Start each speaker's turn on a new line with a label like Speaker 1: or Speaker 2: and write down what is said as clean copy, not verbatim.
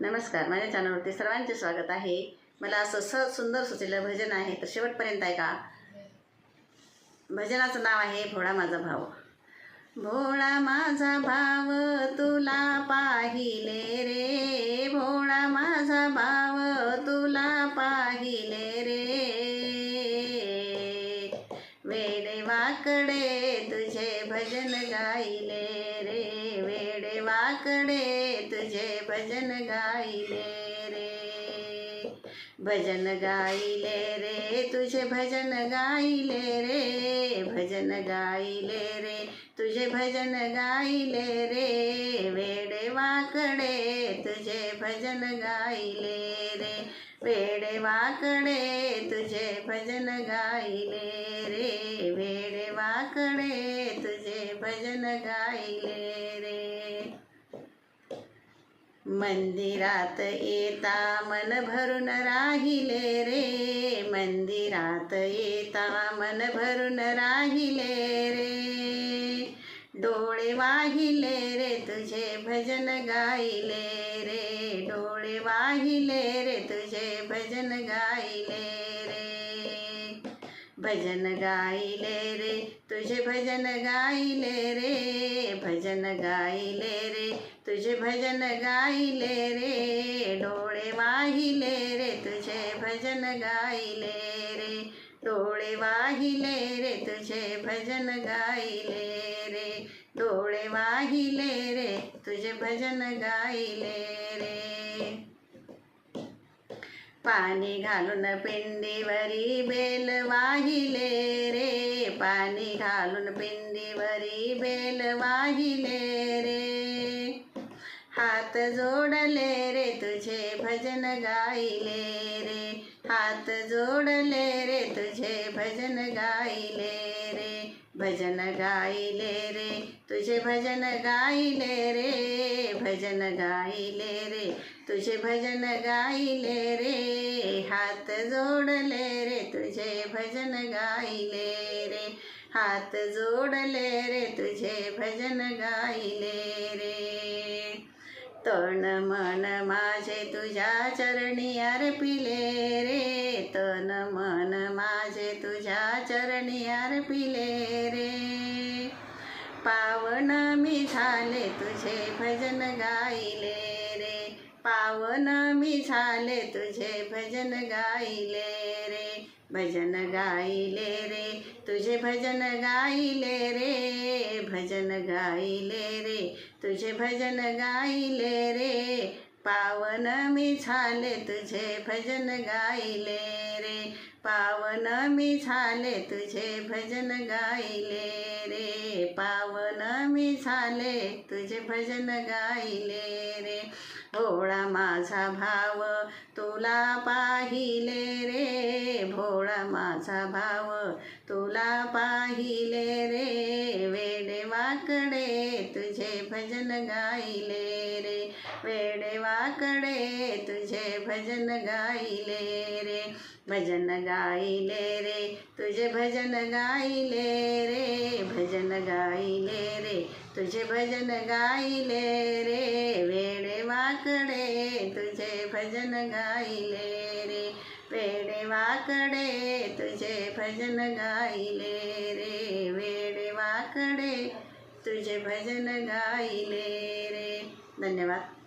Speaker 1: नमस्कार, माझ्या चॅनलवरती सर्वांचे स्वागत आहे. मला असं सहज सुंदर सुचलेलं भजन आहे, तर शेवटपर्यंत ऐका. भजनाचं नाव आहे भोळा माझा भाव. भोळा माझा भाव तुला पाहिले रे, भोळा माझा भाव तुला पाहिले रे, वेडेवाकडे तुझे भजन गायले रे, वेडेवाकडे तुझे भजन गायले रे, भजन गायले रे तुझे भजन गायले रे, भजन गायले रे तुझे भजन गायले रे, वेडेवाकडे तुझे भजन गायले रे, वेडेवाकडे तुझे भजन गायले रे, वेडेवाकडे तुझे भजन गायले रे. मंदिरात येता मन भरून राहिले रे, मंदिरात येता मन भरून राहिले रे, डोळे वाहिले रे तुझे भजन गायले रे, डोळे वाहिले रे तुझे भजन गायले रे, भजन गायले रे तुझे भजन गायले रे, भजन गायले रे तुझे भजन गायले रे, डोळे वाहिले रे तुझे भजन गायले रे, डोळे वाहिले रे तुझे भजन गायले रे, डोळे वाहिले रे तुझे भजन गायले रे. पाणी घालून पिंडीवरी बेल वाहिले रे, पाणी घालून पिंडीवरी बेल वाहिले रे, हात जोडले रे तुझे भजन गायले रे, हात जोडले रे तुझे भजन गायले रे, भजन गायले रे तुझे भजन गायले रे, भजन गायले रे तुझे भजन गायले रे, हात जोडले रे तुझे भजन गायले रे, हात जोडले रे तुझे भजन गायले रे. तन मन माझे तुझ्या चरणी अर्पिले रे, तन मन माझे तुझ्या चरणी अर्पिले रे, पावन मी झाले तुझे भजन गायले रे, पावन मी झाले तुझे भजन गायले रे, भजन गायले रे तुझे भजन गायले रे, भजन गायले रे तुझे भजन गायले रे, पावन मी झाले तुझे भजन गायले रे, पावन मी झाले तुझे भजन गायले रे, पावन मी झाले तुझे भजन गायले रे. भोळा माझा भाव तुला पाहिले रे, भोळा माझा भाव तुला पाहिले रे, वेडेवाकडे तुझे भजन गायले रे, वेडेवाकडे तुझे भजन गायले रे, भजन गायले रे तुझे भजन गायले रे, भजन गायले रे तुझे भजन गायले रे, वेडेवाकडे तुझे भजन गायले रे, वेडेवाकडे तुझे भजन गायले रे, वेडेवाकडे तुझे भजन गायले रे. धन्यवाद.